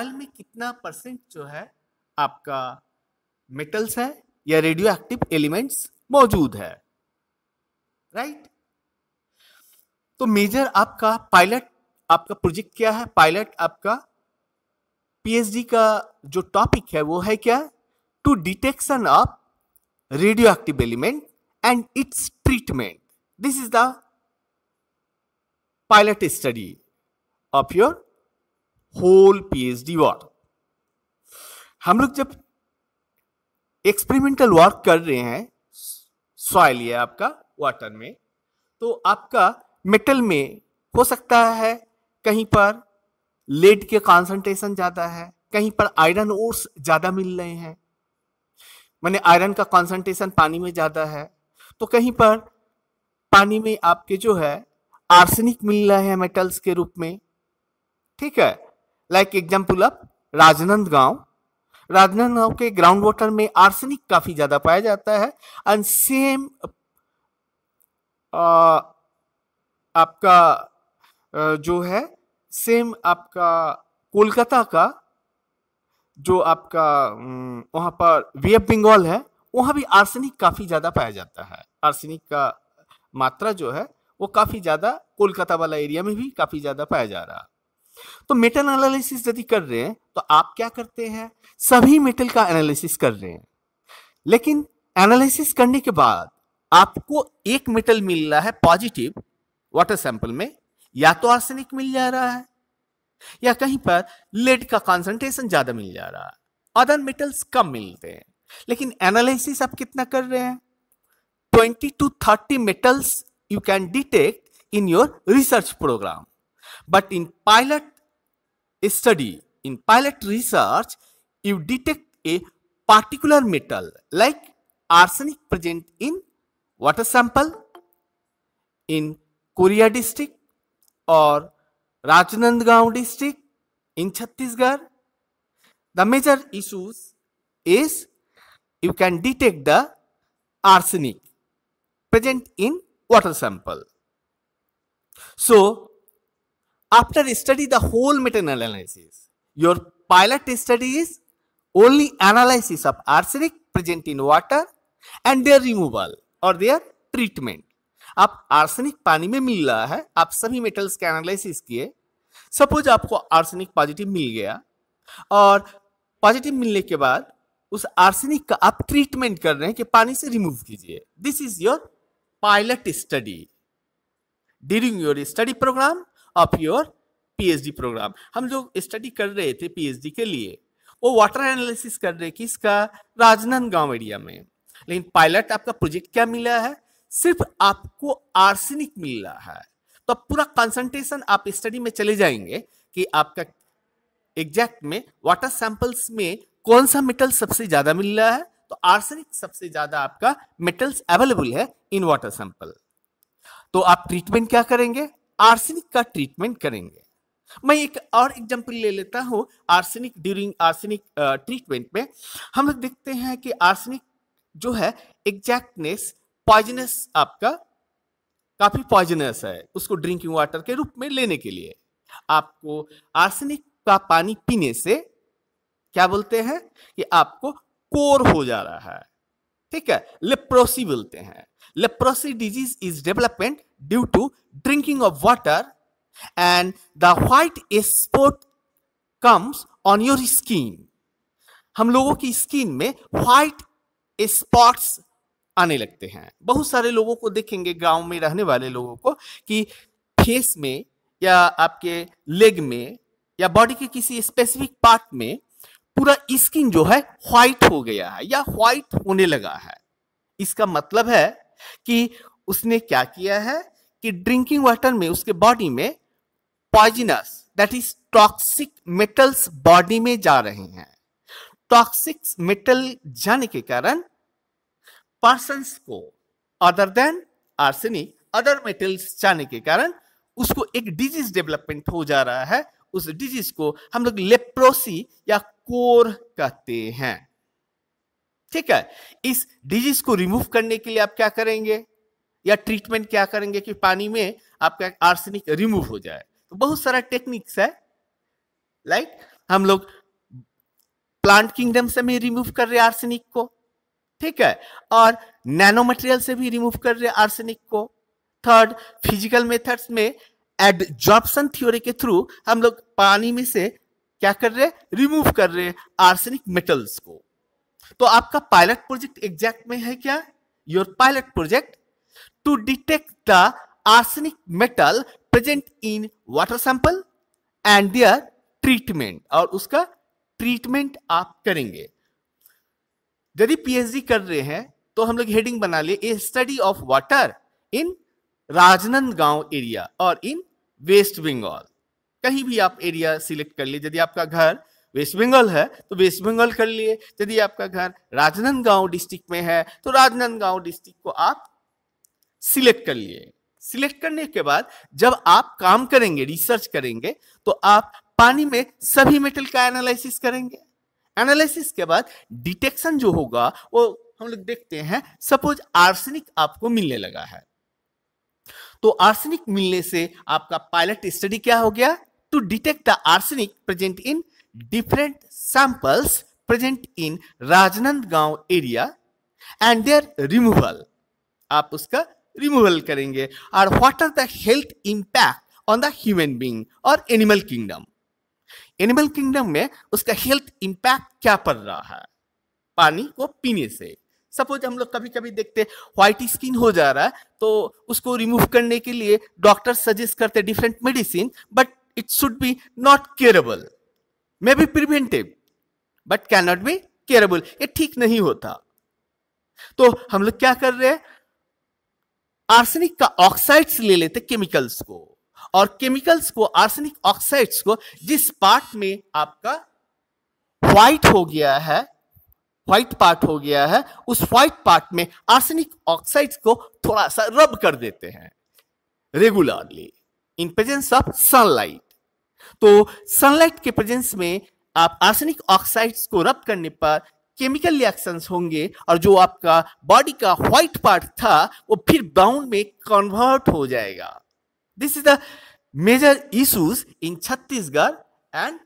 में कितना परसेंट जो है आपका मेटल्स है या रेडियो एक्टिव एलिमेंट्स मौजूद है, राइट। तो मेजर आपका पायलट, आपका प्रोजेक्ट क्या है? पायलट आपका पीएचडी का जो टॉपिक है वो है क्या? To detection of radioactive element and its treatment. This is the pilot study of your whole PhD work. हम लोग जब एक्सपेरिमेंटल वर्क कर रहे हैं सॉइल या आपका वाटर में, तो आपका मेटल में हो सकता है कहीं पर लेड के कॉन्सेंट्रेशन ज्यादा है, कहीं पर आयरन ओर्स ज्यादा मिल रहे हैं, माने आयरन का कॉन्सेंट्रेशन पानी में ज्यादा है, तो कहीं पर पानी में आपके जो है आर्सेनिक मिल रहा है मेटल्स के रूप में, ठीक है। लाइक एग्जाम्पल ऑफ राजनांदगांव के ग्राउंड वाटर में आर्सेनिक काफी ज्यादा पाया जाता है। एंड सेम आपका जो है सेम आपका कोलकाता का जो आपका वहां पर वे ऑफ बंगाल है, वहां भी आर्सेनिक काफी ज्यादा पाया जाता है। आर्सेनिक का मात्रा जो है वो काफी ज्यादा कोलकाता वाला एरिया में भी काफी ज्यादा पाया जा रहा है। तो मेटल एनालिसिस यदि कर रहे हैं तो आप क्या करते हैं? सभी मेटल का एनालिसिस कर रहे हैं, लेकिन एनालिसिस करने के बाद आपको एक मेटल मिल रहा है पॉजिटिव वाटर सैंपल में, या तो आर्सेनिक मिल जा रहा है या कहीं पर लेड का कॉन्सेंट्रेशन ज्यादा मिल जा रहा है, अदर मेटल्स कम मिलते हैं। लेकिन एनालिसिस आप कितना कर रहे हैं? 20 to 30 metals you can detect in your research program. But in pilot study, in pilot research, you detect a particular metal like arsenic present in water sample in Korea district or Rajnandgaon district in Chhattisgarh. The major issues is you can detect the arsenic present in water sample. So after study the whole metal analysis, your pilot study is only analysis of arsenic present in water and their removal or their treatment. आप arsenic पानी में मिल रहा है, आप सभी metals के analysis किए, suppose आपको आर्सेनिक पॉजिटिव मिल गया, और पॉजिटिव मिलने के बाद उस आर्सेनिक का आप ट्रीटमेंट कर रहे हैं कि पानी से रिमूव कीजिए। This is your pilot study during your study programme of your PhD programme. हम लोग स्टडी कर रहे थे पीएचडी के लिए, वो वाटर एनालिसिस कर रहे किसका? राजनांदगांव एरिया में। लेकिन पायलट आपका प्रोजेक्ट क्या मिला है? सिर्फ आपको आर्सेनिक मिल रहा है। तो पूरा कंसंट्रेशन आप स्टडी में चले जाएंगे कि आपका एग्जैक्ट में वाटर सैंपल्स में कौन सा मेटल सबसे ज्यादा मिल रहा है। तो आर्सेनिक सबसे ज्यादा आपका मेटल्स अवेलेबल है इन वाटर सैंपल। तो आप ट्रीटमेंट क्या करेंगे? आर्सेनिक का ट्रीटमेंट करेंगे। मैं एक और एग्जांपल ले लेता हूं। आर्सेनिक ड्यूरिंग आर्सेनिक ट्रीटमेंट में हम लोग देखते हैं कि आर्सेनिक जो है एग्जैक्टनेस पॉइजनस, आपका काफी पॉइजनस है, उसको ड्रिंकिंग वाटर के रूप में लेने के लिए आपको आर्सेनिक का पानी पीने से क्या बोलते हैं कि आपको कोर हो जा रहा है, ठीक है, लेप्रोसी बोलते हैं। Leprosy disease is development due to drinking of water and the white spot comes on your skin. हम लोगों की स्किन में व्हाइट स्पॉट्स आने लगते हैं। बहुत सारे लोगों को देखेंगे, गांव में रहने वाले लोगों को, कि फेस में या आपके लेग में या बॉडी के किसी स्पेसिफिक पार्ट में पूरा स्किन जो है व्हाइट हो गया है या व्हाइट होने लगा है। इसका मतलब है कि उसने क्या किया है कि ड्रिंकिंग वाटर में उसके बॉडी में poisonous, that is toxic metals body में जा रहे हैं। टॉक्सिक मेटल जाने के कारण पर्सन्स को other than arsenic, other metals जाने के कारण उसको एक डिजीज डेवलपमेंट हो जा रहा है। उस डिजीज को हम लोग लेप्रोसी या कोर कहते हैं, ठीक है। इस डिजीज को रिमूव करने के लिए आप क्या करेंगे या ट्रीटमेंट क्या करेंगे कि पानी में आपका आर्सेनिक रिमूव हो जाए? तो बहुत सारा टेक्निक्स है, लाइक हम लोग प्लांट किंगडम से भी रिमूव कर रहे हैं आर्सेनिक को, ठीक है, और नैनो मटेरियल से भी रिमूव कर रहे हैं आर्सेनिक को। थर्ड, फिजिकल मेथड्स में एडजॉर्प्शन थ्योरी के थ्रू हम लोग पानी में से क्या कर रहे हैं, रिमूव कर रहे हैं आर्सेनिक मेटल्स को। तो आपका पायलट प्रोजेक्ट एग्जैक्ट में है क्या, your pilot project to detect the arsenic metal present in water sample and their treatment, और उसका ट्रीटमेंट आप करेंगे। यदि पीएचडी कर रहे हैं तो हम लोग हेडिंग बना लिए, a study of water in Rajnandgaon area और इन वेस्ट बंगाल। कहीं भी आप एरिया सिलेक्ट कर लिए, यदि आपका घर वेस्ट बंगाल है तो वेस्ट बंगाल कर लिए, यदि आपका घर राजनांदगांव डिस्ट्रिक्ट में है तो राजनांदगांव डिस्ट्रिक्ट को आप सिलेक्ट कर लिए। सिलेक्ट करने के बाद जब आप काम करेंगे, रिसर्च करेंगे, तो आप पानी में सभी मेटल का एनालिसिस करेंगे। एनालिसिस के बाद डिटेक्शन जो होगा वो हम लोग देखते हैं। सपोज आर्सेनिक आपको मिलने लगा है, तो आर्सेनिक मिलने से आपका पायलट स्टडी क्या हो गया, to detect the arsenic present in different samples present in Rajnandgaon area and their removal. आप उसका रिमूवल करेंगे। और what are the health impact on the human being और एनिमल किंगडम। एनिमल किंगडम में उसका हेल्थ इंपैक्ट क्या पड़ रहा है पानी को पीने से। सपोज हम लोग कभी कभी देखते व्हाइट स्किन हो जा रहा है, तो उसको रिमूव करने के लिए डॉक्टर सजेस्ट करते different medicine, but it should be not curable, may be preventive but can not be curable. ये ठीक नहीं होता। तो हम लोग क्या कर रहे हैं, आर्सेनिक का ऑक्साइड्स ले लेते केमिकल्स को, और केमिकल्स को, आर्सेनिक ऑक्साइड्स को जिस पार्ट में आपका व्हाइट हो गया है, व्हाइट पार्ट हो गया है, उस व्हाइट पार्ट में आर्सेनिक ऑक्साइड्स को थोड़ा सा रब कर देते हैं regularly in presence of sunlight. तो सनलाइट के प्रेजेंस में आप आर्सेनिक ऑक्साइड्स को रब करने पर केमिकल रिएक्शंस होंगे, और जो आपका बॉडी का व्हाइट पार्ट था वो फिर ब्राउन में कन्वर्ट हो जाएगा। This is the major issues in Chhattisgarh and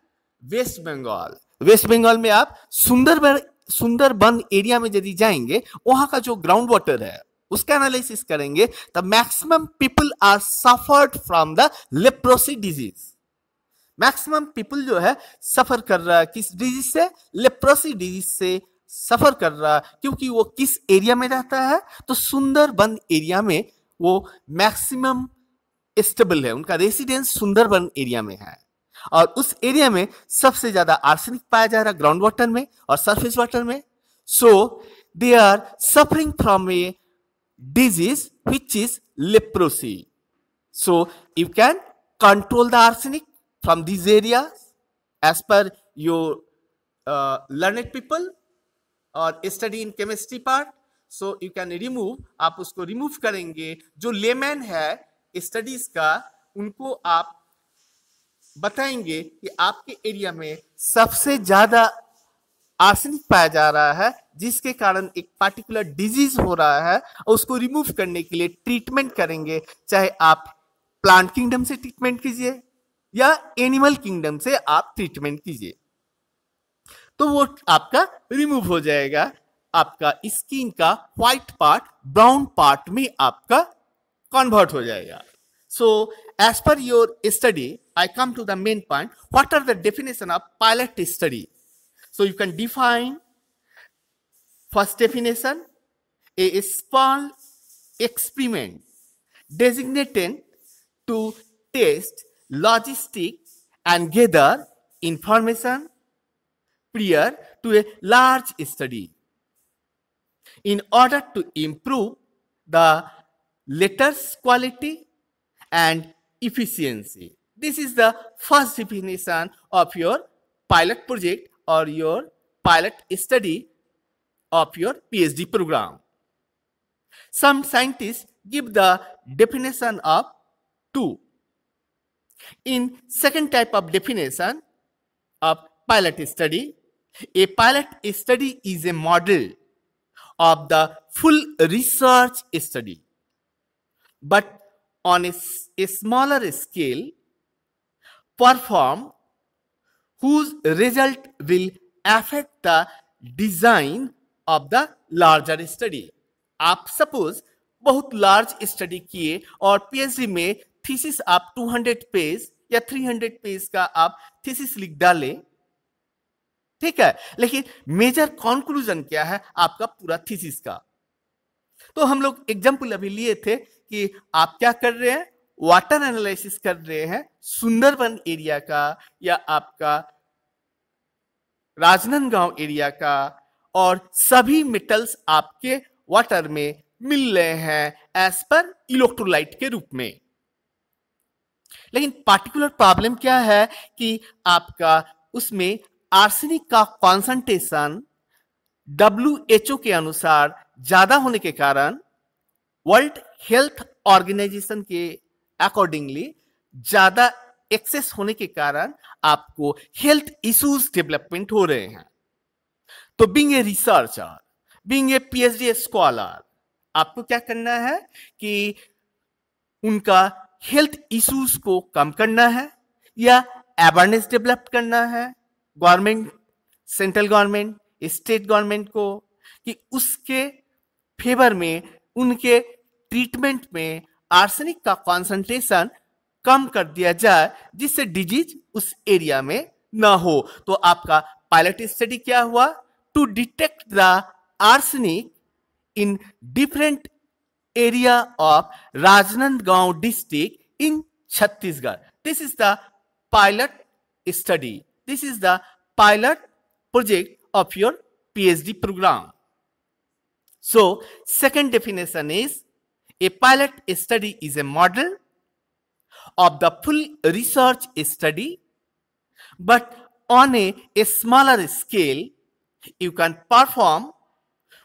West Bengal. West Bengal में आप सुंदरबन एरिया में यदि जाएंगे, वहां का जो ग्राउंड वाटर है उसका एनालिसिस करेंगे, the maximum people are suffered from the leprosy disease. Maximum people जो है सफर कर रहा है किस डिजीज से, लेप्रोसी डिजीज से सफर कर रहा है। क्योंकि वो किस एरिया में रहता है, तो सुंदरबन एरिया में वो मैक्सिमम स्टेबल है, उनका रेसिडेंस सुंदरबन एरिया में है, और उस एरिया में सबसे ज्यादा आर्सेनिक पाया जा रहा है ग्राउंड वाटर में और सरफेस वाटर में। So they are suffering from a disease which is leprosy. So you can control the arsenic from these areas as per your learned people or study in chemistry part. So you can remove, आप उसको remove करेंगे। जो layman है studies का, उनको आप बताएंगे कि आपके एरिया में सबसे ज्यादा आर्सेनिक पाया जा रहा है, जिसके कारण एक पार्टिकुलर डिजीज हो रहा है, और उसको रिमूव करने के लिए ट्रीटमेंट करेंगे। चाहे आप प्लांट किंगडम से ट्रीटमेंट कीजिए या एनिमल किंगडम से आप ट्रीटमेंट कीजिए, तो वो आपका रिमूव हो जाएगा। आपका स्किन का व्हाइट पार्ट ब्राउन पार्ट में आपका कन्वर्ट हो जाएगा। So as per your study, I come to the main point, what are the definition of pilot study. So you can define first definition, a small experiment designated to test logistics and gather information prior to a large study in order to improve the letter's quality and efficiency. This is the first definition of your pilot project or your pilot study of your PhD program. Some scientists give the definition of two. In second type of definition of pilot study, a pilot study is a model of the full research study, but on a smaller scale, performed whose result will affect the design of the larger study. आप suppose बहुत large study किए और PhD में thesis आप 200 page या 300 page का आप thesis लिख डाले, ठीक है, लेकिन मेजर कंक्लूजन क्या है आपका पूरा थीसिस का? तो हम लोग एग्जाम्पल अभी लिए थे कि आप क्या कर रहे हैं, वाटर एनालिसिस कर रहे हैं सुंदरबन एरिया का या आपका राजनांदगांव एरिया का, और सभी मेटल्स आपके वाटर में मिल रहे हैं एज पर इलेक्ट्रोलाइट के रूप में। लेकिन पार्टिकुलर प्रॉब्लम क्या है कि आपका उसमें आर्सेनिक का कॉन्सेंट्रेशन WHO के अनुसार ज्यादा होने के कारण, वर्ल्ड हेल्थ ऑर्गेनाइजेशन के अकॉर्डिंगली ज्यादा एक्सेस होने के कारण आपको हेल्थ इश्यूज डेवलपमेंट हो रहे हैं। तो being a researcher, being a PhD scholar, आपको क्या करना है कि उनका हेल्थ इश्यूज को कम करना है या अवेयरनेस डेवलप करना है government, central government, state government को, कि उसके फेवर में, उनके ट्रीटमेंट में आर्सेनिक का कॉन्सेंट्रेशन कम कर दिया जाए जिससे डिजीज उस एरिया में ना हो। तो आपका पायलट स्टडी क्या हुआ? To detect the arsenic in different area of Rajnandgaon district in Chhattisgarh. This is the pilot study. This is the pilot project of your PhD program. So, second definition is a pilot study is a model of the full research study, but on a smaller scale you can perform,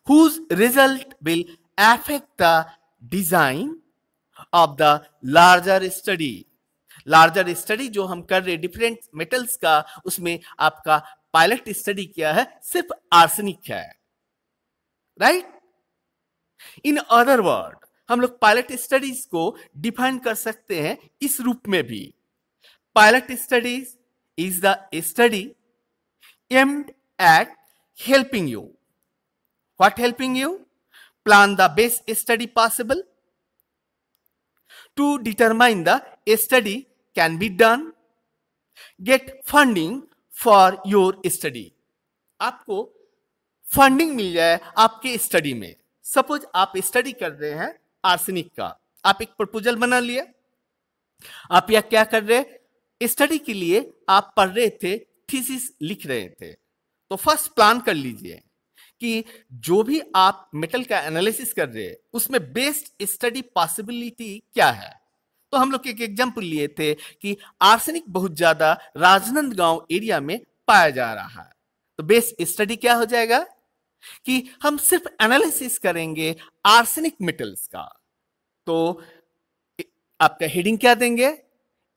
whose result will affect the design of the larger study. Larger study जो हम कर रहे हैं different metals का, उसमें आपका pilot study क्या है? सिर्फ आर्सेनिक है, राइट? इन अदर वर्ड हम लोग पायलट स्टडीज को डिफाइन कर सकते हैं इस रूप में भी। Pilot studies is the study aimed at helping you. What helping you? Plan the best study possible. To determine the study can be done. Get funding for your study. आपको funding मिल जाए आपके स्टडी में। Suppose आप study कर रहे हैं arsenic का, आप एक प्रपोजल बना लिया, आप यह क्या कर रहे, स्टडी के लिए आप पढ़ रहे थे, थीसिस लिख रहे थे। तो फर्स्ट प्लान कर लीजिए कि जो भी आप मेटल का एनालिसिस कर रहे हैं उसमें बेस्ट स्टडी पॉसिबिलिटी क्या है। तो हम लोग एक एग्जांपल लिए थे कि आर्सेनिक बहुत ज्यादा राजनांदगांव एरिया में पाया जा रहा है। तो बेस्ट स्टडी क्या हो जाएगा कि हम सिर्फ एनालिसिस करेंगे आर्सेनिक मेटल्स का। तो आपका हेडिंग क्या देंगे?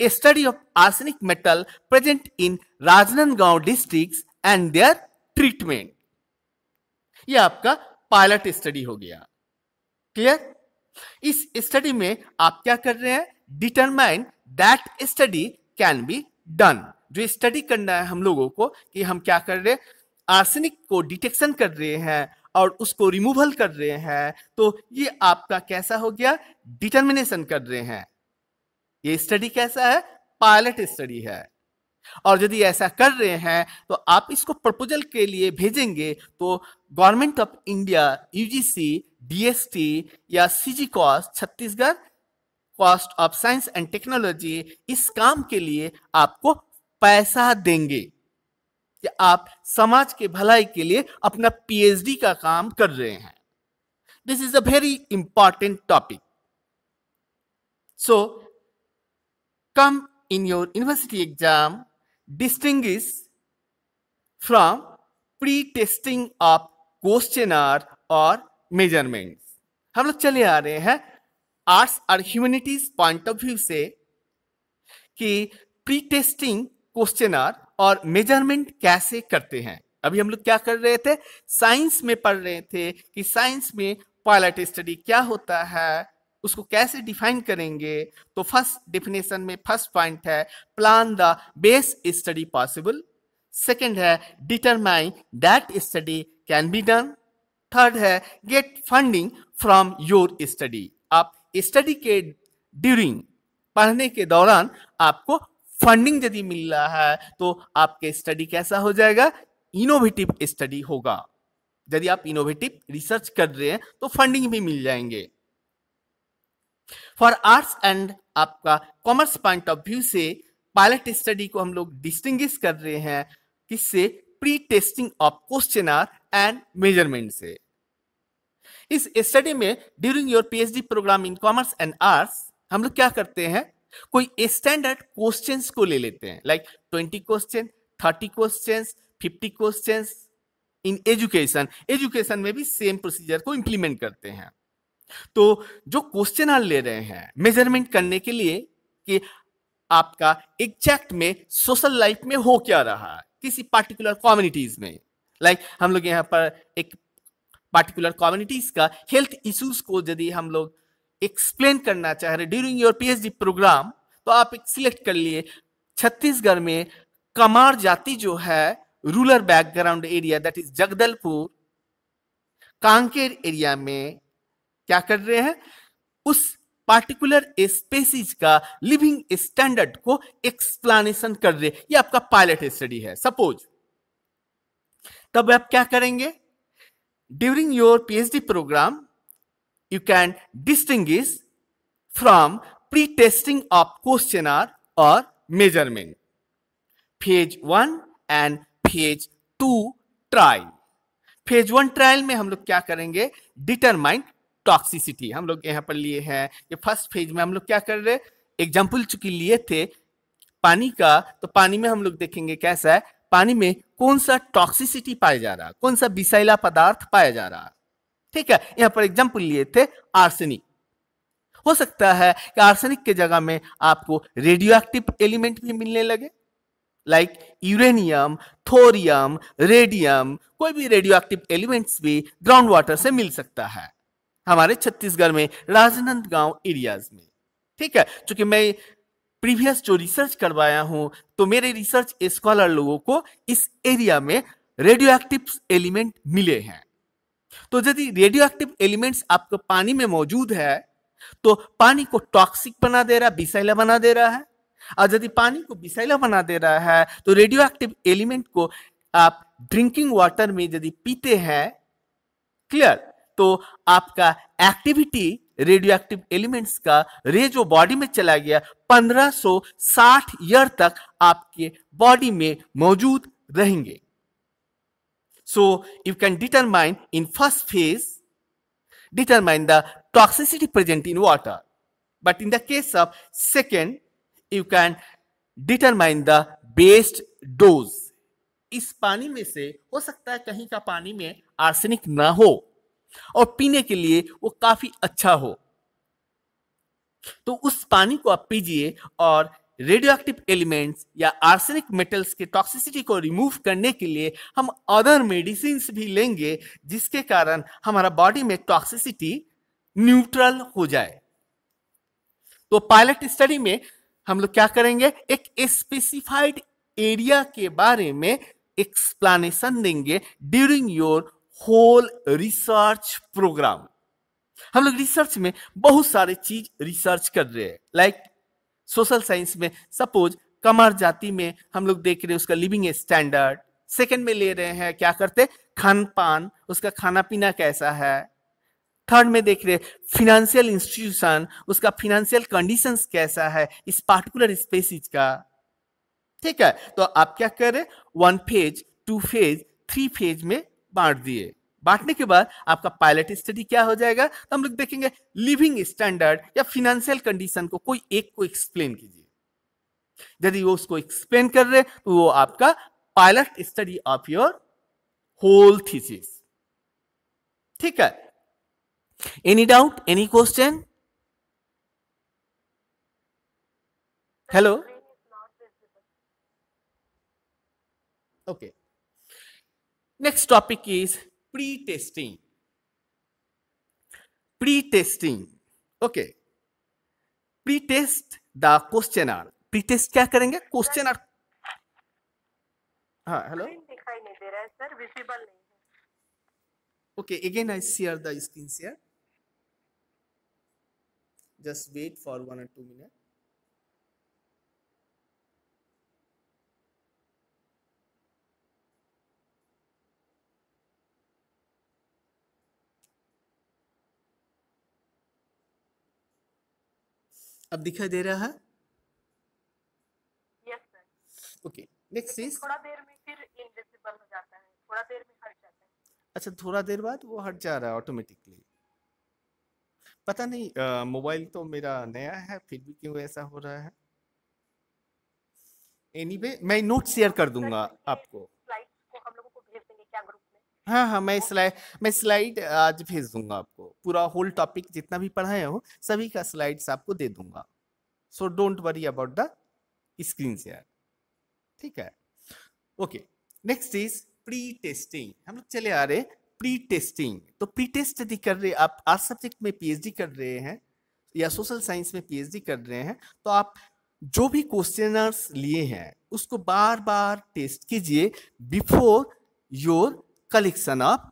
A study of arsenic metal present in Rajnandgaon districts and their treatment. ये आपका पायलट स्टडी हो गया। क्लियर? इस स्टडी में आप क्या कर रहे हैं? Determine that study can be done. जो स्टडी करना है हम लोगों को कि हम क्या कर रहे हैं, आर्सेनिक को डिटेक्शन कर रहे हैं और उसको रिमूवल कर रहे हैं। तो ये आपका कैसा हो गया? डिटर्मिनेशन कर रहे हैं। ये स्टडी कैसा है? पायलट स्टडी है। और यदि ऐसा कर रहे हैं तो आप इसको प्रपोजल के लिए भेजेंगे तो government of India, UGC, DST या CG cost, Chhattisgarh cost of science and technology इस काम के लिए आपको पैसा देंगे कि आप समाज के भलाई के लिए अपना पीएचडी का काम कर रहे हैं। This is a very important topic. So come in your university exam, distinguish from pre-testing of questionnaire और measurements। हम लोग चले आ रहे हैं आर्ट्स और ह्यूमैनिटीज पॉइंट ऑफ व्यू से कि प्री टेस्टिंग क्वेश्चनर और मेजरमेंट कैसे करते हैं। अभी हम लोग क्या कर रहे थे? साइंस में पढ़ रहे थे कि साइंस में पायलट स्टडी क्या होता है, उसको कैसे डिफाइन करेंगे। तो फर्स्ट डेफिनेशन में फर्स्ट पॉइंट है plan the best study possible. Second है determine that study can be done. Third है get funding from your study. आप स्टडी के ड्यूरिंग, पढ़ने के दौरान आपको फंडिंग यदि मिल रहा है तो आपके स्टडी कैसा हो जाएगा, इनोवेटिव स्टडी होगा। यदि आप इनोवेटिव रिसर्च कर रहे हैं तो फंडिंग भी मिल जाएंगे। फॉर आर्ट्स एंड आपका कॉमर्स पॉइंट ऑफ व्यू से पायलट स्टडी को हम लोग डिस्टिंग्विश कर रहे हैं किससे, pre testing of questionnaire and measurement से। इस स्टडी में during your PhD programme in commerce and arts हम लोग क्या करते हैं, कोई स्टैंडर्ड क्वेश्चंस को ले लेते हैं, like 20 question, 30 questions, 50 questions. In education में भी सेम प्रोसीजर को इंप्लीमेंट करते हैं। तो जो क्वेश्चन आप ले रहे हैं मेजरमेंट करने के लिए कि आपका एग्जैक्ट में सोशल लाइफ में हो क्या रहा है किसी पार्टिकुलर कम्युनिटीज में, लाइक हम लोग यहाँ पर एक पार्टिकुलर कम्युनिटीज का हेल्थ इश्यूज को यदि हम लोग एक्सप्लेन करना चाह रहे ड्यूरिंग योर पीएचडी प्रोग्राम, तो आप एक सिलेक्ट कर लिए छत्तीसगढ़ में कमार जाति जो है rural background area that is Jagdalpur, Kanker area में क्या कर रहे हैं, उस पार्टिकुलर स्पेसीज का लिविंग स्टैंडर्ड को एक्सप्लेनेशन कर रहे। ये आपका पायलट स्टडी है सपोज। तब आप क्या करेंगे, during your PhD programme you can distinguish from pre-testing of questionnaire or measurement, phase 1 and phase 2 trial। phase 1 trial में हम लोग क्या करेंगे, डिटरमाइन टॉक्सिसिटी। हम लोग यहाँ पर लिए हैं ये फर्स्ट फेज में हम लोग क्या कर रहे, एग्जाम्पल चूंकि लिए थे पानी का, तो पानी में हम लोग देखेंगे कैसा है, पानी में कौन सा टॉक्सिसिटी पाया जा रहा है, कौन सा विषैला पदार्थ पाया जा रहा है। ठीक है, यहां पर एग्जाम्पल लिए थे आर्सेनिक। हो सकता है कि आर्सेनिक के जगह में आपको रेडियो एक्टिव एलिमेंट भी मिलने लगे, लाइक यूरेनियम, थोरियम, रेडियम। कोई भी रेडियो एक्टिव एलिमेंट्स भी ग्राउंड वाटर से मिल सकता है हमारे छत्तीसगढ़ में राजनांदगांव एरियाज में। ठीक है, चूंकि मैं प्रीवियस जो रिसर्च करवाया हूं तो मेरे रिसर्च स्कॉलर लोगों को इस एरिया में रेडियो एक्टिव एलिमेंट मिले हैं। तो यदि रेडियो एक्टिव एलिमेंट्स आपको पानी में मौजूद है तो पानी को टॉक्सिक बना दे रहा है, विषैला बना दे रहा है। और यदि पानी को विषैला बना दे रहा है तो रेडियो एक्टिव एलिमेंट को आप ड्रिंकिंग वाटर में यदि पीते हैं, क्लियर, तो आपका एक्टिविटी रेडियो एक्टिव एलिमेंट्स का रे जो बॉडी में चला गया 1560 ईयर तक आपके बॉडी में मौजूद रहेंगे। So you can determine in first phase, determine the toxicity present in water. But in the case of second, you can determine the best dose. इस पानी में से हो सकता है कहीं का पानी में आर्सेनिक ना हो और पीने के लिए वो काफी अच्छा हो, तो उस पानी को आप पीजिए और रेडियो एक्टिव एलिमेंट्स या आर्सेनिक मेटल्स के टॉक्सिसिटी को रिमूव करने के लिए हम अदर मेडिसिन भी लेंगे जिसके कारण हमारा बॉडी में टॉक्सिसिटी न्यूट्रल हो जाए। तो पायलट स्टडी में हम लोग क्या करेंगे, एक स्पेसिफाइड एरिया के बारे में एक्सप्लेनेशन देंगे during your whole research programme. हम लोग रिसर्च में बहुत सारे चीज रिसर्च कर रहे हैं, लाइक सोशल साइंस में सपोज कमर जाति में हम लोग देख रहे हैं उसका लिविंग स्टैंडर्ड। सेकंड में ले रहे हैं क्या करते, खान पान, उसका खाना पीना कैसा है। थर्ड में देख रहे फिनेंशियल इंस्टीट्यूशन, उसका फिनेंशियल कंडीशंस कैसा है इस पार्टिकुलर स्पेसीज का। ठीक है, तो आप क्या करें, 1 फेज, 2 फेज, 3 फेज में बांट दिए। बांटने के बाद आपका पायलट स्टडी क्या हो जाएगा, तो हम लोग देखेंगे लिविंग स्टैंडर्ड या फिनेंशियल कंडीशन को कोई एक को एक्सप्लेन कीजिए। यदि वो उसको एक्सप्लेन कर रहे तो वो आपका pilot study of your whole thesis. ठीक है, any doubt, any question? Hello, okay, next topic is pre-testing. Pre-testing, okay. Pre-test the questionnaire. Pre-test क्या करेंगे, क्वेश्चनर हाँ, हेलो। स्क्रीन दिखाई नहीं दे रहा है सर, विजिबल नहीं है। Okay, again I share the screen share. Just wait for 1 or 2 minutes. अब दिखाई दे रहा है? Yes sir. ओके, नेक्स्ट लेकिन इज, थोड़ा देर में फिर इनविजिबल हो जाता है, थोड़ा देर में हट जाता है। अच्छा थोड़ा देर बाद वो हट जा रहा है ऑटोमेटिकली। पता नहीं, मोबाइल तो मेरा नया है फिर भी क्यों ऐसा हो रहा है। एनीवे मैं नोट शेयर हम कर सर दूंगा इसके आपको। स्लाइड्स को हम लोगों को भेज देंगे क्या ग्रुप में? हाँ हाँ, मैं ओके स्लाइड, मैं स्लाइड आज भेज दूंगा आपको, पूरा होल टॉपिक जितना भी पढ़ाया हो सभी का स्लाइड्स आपको दे दूंगा। So don't worry about the screen share, ठीक है। Okay, next is pre testing. हम लोग चले आ रहे प्री टेस्टिंग। तो प्री टेस्ट यदि कर रहे, आप आर्ट सब्जेक्ट में पीएचडी कर रहे हैं या सोशल साइंस में पीएचडी कर रहे हैं, तो आप जो भी क्वेश्चनर्स लिए हैं उसको बार बार टेस्ट कीजिए बिफोर योर कलेक्शन ऑफ